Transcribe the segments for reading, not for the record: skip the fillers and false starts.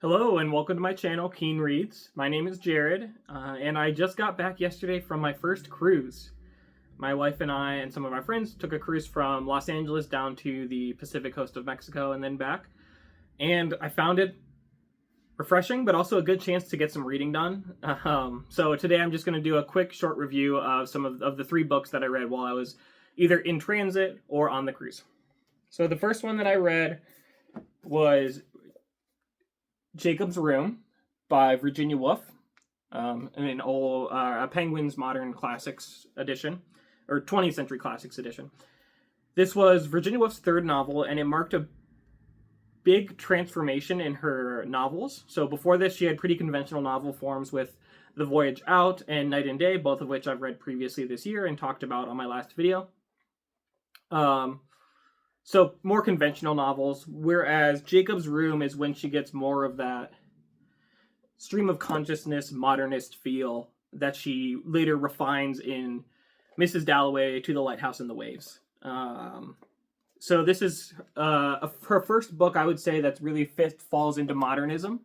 Hello and welcome to my channel, Keen Reads. My name is Jared, and I just got back yesterday from my first cruise. My wife and I and some of my friends took a cruise from Los Angeles down to the Pacific coast of Mexico and then back. And I found it refreshing, but also a good chance to get some reading done. So today I'm just going to do a quick short review of some of the three books that I read while I was either in transit or on the cruise. So the first one that I read was Jacob's Room by Virginia Woolf, an old Penguin's Modern Classics edition, or 20th Century Classics edition. This was Virginia Woolf's third novel, and it marked a big transformation in her novels. So before this, she had pretty conventional novel forms with The Voyage Out and Night and Day, both of which I've read previously this year and talked about on my last video. So more conventional novels, whereas Jacob's Room is when she gets more of that stream of consciousness, modernist feel that she later refines in Mrs. Dalloway, To the Lighthouse and the Waves. So this is her first book, I would say, that's really falls into modernism,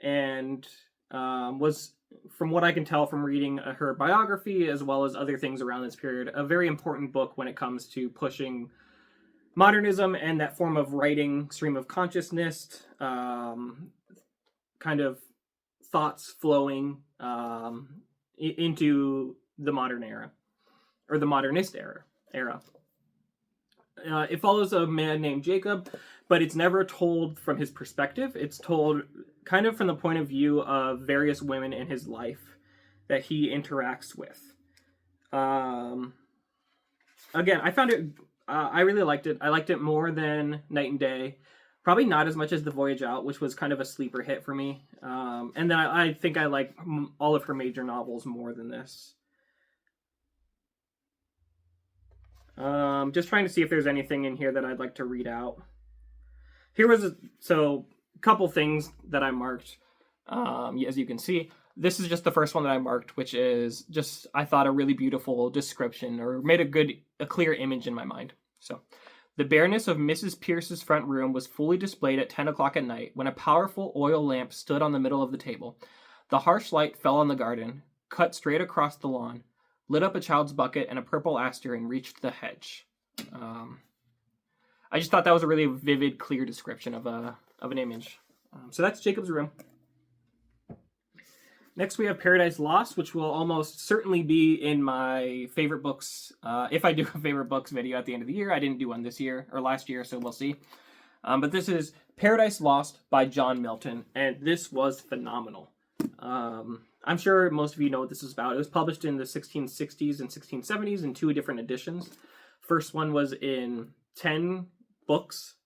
and was, from what I can tell from reading her biography as well as other things around this period, a very important book when it comes to pushing modernism and that form of writing, stream of consciousness, kind of thoughts flowing into the modern era, or the modernist era. It follows a man named Jacob, but it's never told from his perspective. It's told kind of from the point of view of various women in his life that he interacts with. Again, I found it I really liked it. I liked it more than Night and Day. Probably not as much as The Voyage Out, which was kind of a sleeper hit for me. And then I think I like all of her major novels more than this. Just trying to see if there's anything in here that I'd like to read out. Here was a couple things that I marked. As you can see, this is just the first one that I marked, which is just, I thought, a really beautiful description, or made a clear image in my mind. So, the bareness of Mrs. Pierce's front room was fully displayed at 10 o'clock at night, when a powerful oil lamp stood on the middle of the table. The harsh light fell on the garden, cut straight across the lawn, lit up a child's bucket and a purple aster, and reached the hedge. I just thought that was a really vivid, clear description of an image. So that's Jacob's Room. Next, we have Paradise Lost, which will almost certainly be in my favorite books. If I do a favorite books video at the end of the year. I didn't do one this year, or last year, so we'll see. But this is Paradise Lost by John Milton, and this was phenomenal. I'm sure most of you know what this is about. It was published in the 1660s and 1670s in two different editions. First one was in 10 books,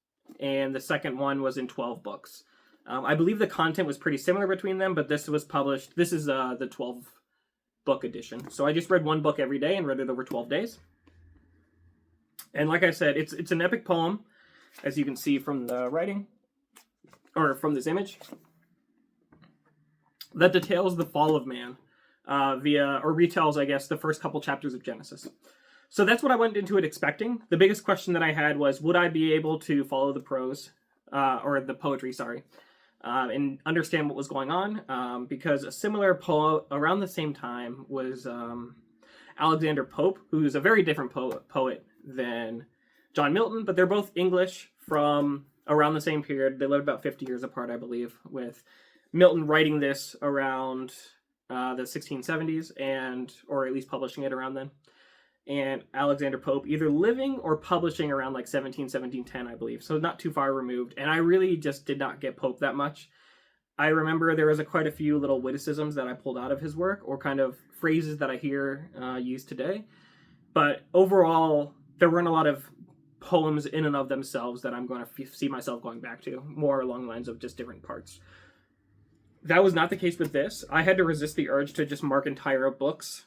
and the second one was in 12 books. I believe the content was pretty similar between them, but this was published, this is the 12-book edition. So I just read one book every day and read it over 12 days. And like I said, it's an epic poem, as you can see from the writing, or from this image, that details the fall of man retells, I guess, the first couple chapters of Genesis. So that's what I went into it expecting. The biggest question that I had was, would I be able to follow the prose, or the poetry, sorry, and understand what was going on, because a similar poem around the same time was Alexander Pope, who's a very different poet than John Milton, but they're both English from around the same period. They lived about 50 years apart, I believe, with Milton writing this around the 1670s, or at least publishing it around then, and Alexander Pope either living or publishing around like 1710, I believe. So not too far removed. And I really just did not get Pope that much. I remember there was quite a few little witticisms that I pulled out of his work, or kind of phrases that I hear used today. But overall, there weren't a lot of poems in and of themselves that I'm going to see myself going back to, more along the lines of just different parts. That was not the case with this. I had to resist the urge to just mark entire books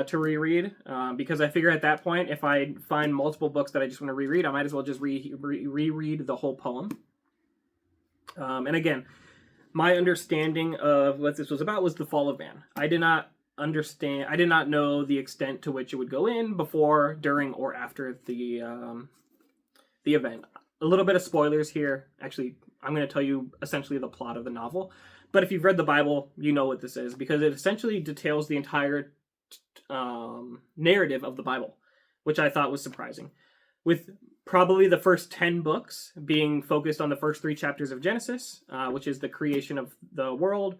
to reread, because I figure at that point, if I find multiple books that I just want to reread, I might as well just reread the whole poem. And again, my understanding of what this was about was the fall of man. I did not know the extent to which it would go in before, during, or after the event. a little bit of spoilers here. Actually, I'm going to tell you essentially the plot of the novel. But if you've read the Bible, you know what this is, because it essentially details the entire narrative of the Bible, which I thought was surprising. With probably the first 10 books being focused on the first 3 chapters of Genesis, which is the creation of the world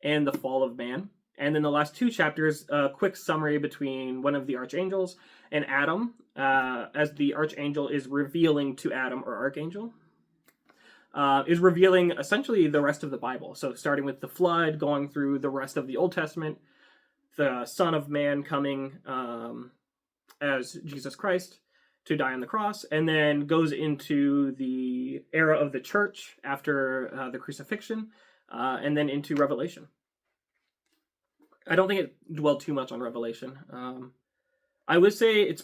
and the fall of man. And then the last 2 chapters, a quick summary between one of the archangels and Adam, as the archangel is revealing to Adam, or archangel, is revealing essentially the rest of the Bible. So starting with the flood, going through the rest of the Old Testament, the Son of Man coming as Jesus Christ to die on the cross, and then goes into the era of the church after the crucifixion, and then into Revelation. I don't think it dwelled too much on Revelation. I would say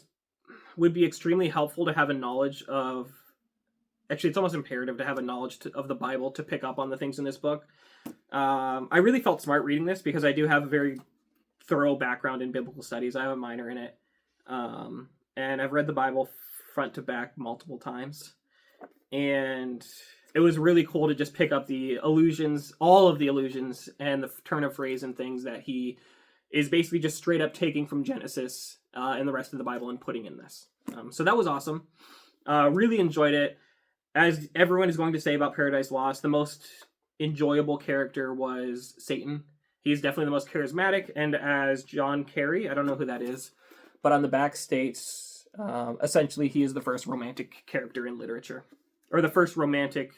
would be extremely helpful to have a knowledge of... Actually, it's almost imperative to have a knowledge of the Bible to pick up on the things in this book. I really felt smart reading this because I do have a very thorough background in biblical studies. I have a minor in it. And I've read the Bible front to back multiple times. And it was really cool to just pick up the allusions, all of the allusions, and the turn of phrase and things that he is basically just straight up taking from Genesis and the rest of the Bible and putting in this. So that was awesome. Really enjoyed it. As everyone is going to say about Paradise Lost, the most enjoyable character was Satan. He's definitely the most charismatic, and as John Kerry, I don't know who that is, but on the back states, essentially he is the first romantic character in literature. Or the first romantic,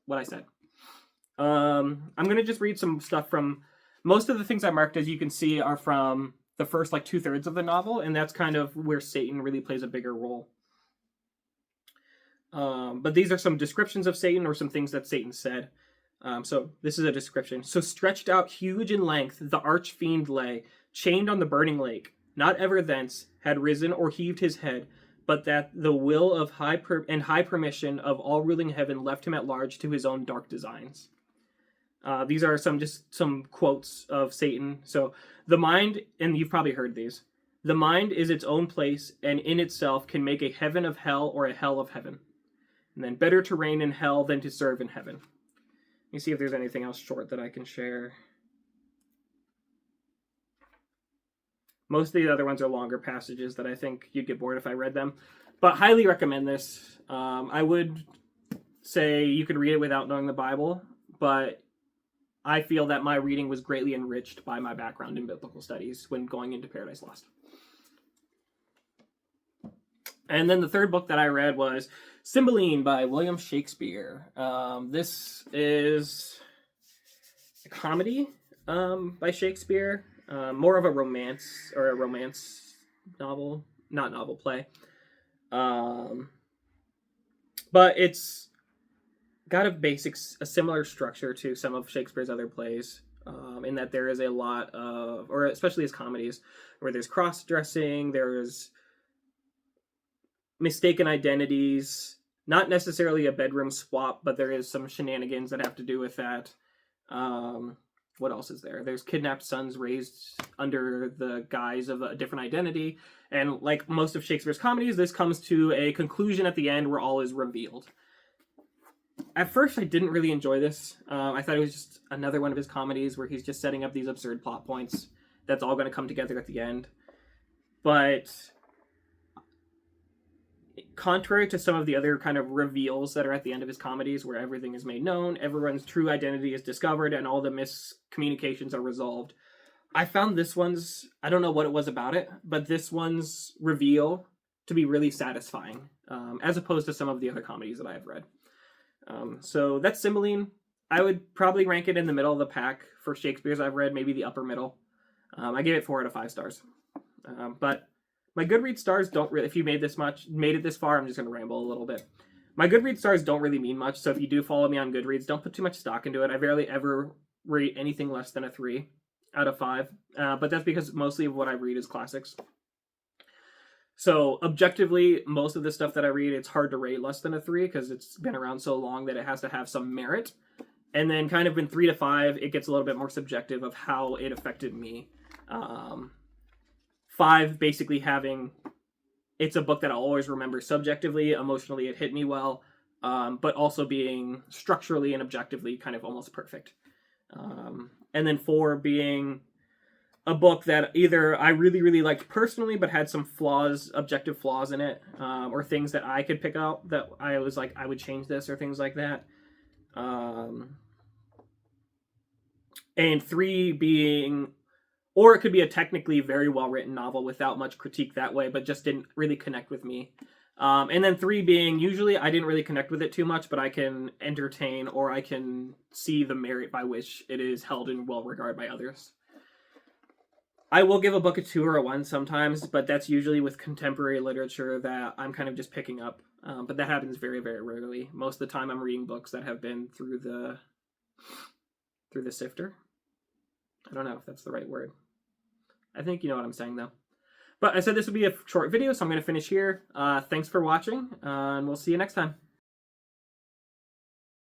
what I said. I'm going to just read some stuff from... Most of the things I marked, as you can see, are from the first 2/3 of the novel, and that's kind of where Satan really plays a bigger role. But these are some descriptions of Satan, or some things that Satan said. So this is a description. So stretched out huge in length, the arch-fiend lay, chained on the burning lake. Not ever thence had risen or heaved his head, but that the will of high permission of all ruling heaven left him at large to his own dark designs. These are some quotes of Satan. So the mind, and you've probably heard these, the mind is its own place, and in itself can make a heaven of hell or a hell of heaven. And then better to reign in hell than to serve in heaven. Let me see if there's anything else short that I can share. Most of the other ones are longer passages that I think you'd get bored if I read them. But highly recommend this. I would say you could read it without knowing the Bible, but I feel that my reading was greatly enriched by my background in biblical studies when going into Paradise Lost. And then the third book that I read was Symbolene by William Shakespeare. This is a comedy by Shakespeare. More of a romance novel, not novel, play. But it's got a similar structure to some of Shakespeare's other plays, in that there is a lot of, or especially his comedies, where there's cross-dressing, there's mistaken identities, not necessarily a bedroom swap, but there is some shenanigans that have to do with that. What else is there? There's kidnapped sons raised under the guise of a different identity. And like most of Shakespeare's comedies, this comes to a conclusion at the end where all is revealed. At first, I didn't really enjoy this. I thought it was just another one of his comedies where he's just setting up these absurd plot points that's all going to come together at the end. But contrary to some of the other kind of reveals that are at the end of his comedies, where everything is made known, everyone's true identity is discovered, and all the miscommunications are resolved, I found this one's, I don't know what it was about it, but this one's reveal to be really satisfying, as opposed to some of the other comedies that I have read. So that's Symbolene. I would probably rank it in the middle of the pack for Shakespeare's I've read, maybe the upper middle. I gave it 4 out of 5 stars. But my Goodreads stars don't really, if you made it this far, I'm just going to ramble a little bit. My Goodreads stars don't really mean much, so if you do follow me on Goodreads, don't put too much stock into it. I rarely ever rate anything less than a 3 out of 5, but that's because mostly of what I read is classics. So objectively, most of the stuff that I read, it's hard to rate less than a 3 because it's been around so long that it has to have some merit. And then kind of in 3 to 5, it gets a little bit more subjective of how it affected me. 5 basically having it's a book that I'll always remember subjectively. Emotionally, it hit me well, but also being structurally and objectively kind of almost perfect. And then 4 being a book that either I really, really liked personally, but had some flaws, objective flaws in it, or things that I could pick out that I was like, I would change this, or things like that. And 3 being, or it could be a technically very well written novel without much critique that way, but just didn't really connect with me. And then 3 being, usually I didn't really connect with it too much, but I can entertain or I can see the merit by which it is held in well regard by others. I will give a book a 2 or a 1 sometimes, but that's usually with contemporary literature that I'm kind of just picking up. But that happens very, very rarely. Most of the time I'm reading books that have been through the sifter. I don't know if that's the right word. I think you know what I'm saying, though. But I said this would be a short video, so I'm going to finish here. Thanks for watching, and we'll see you next time.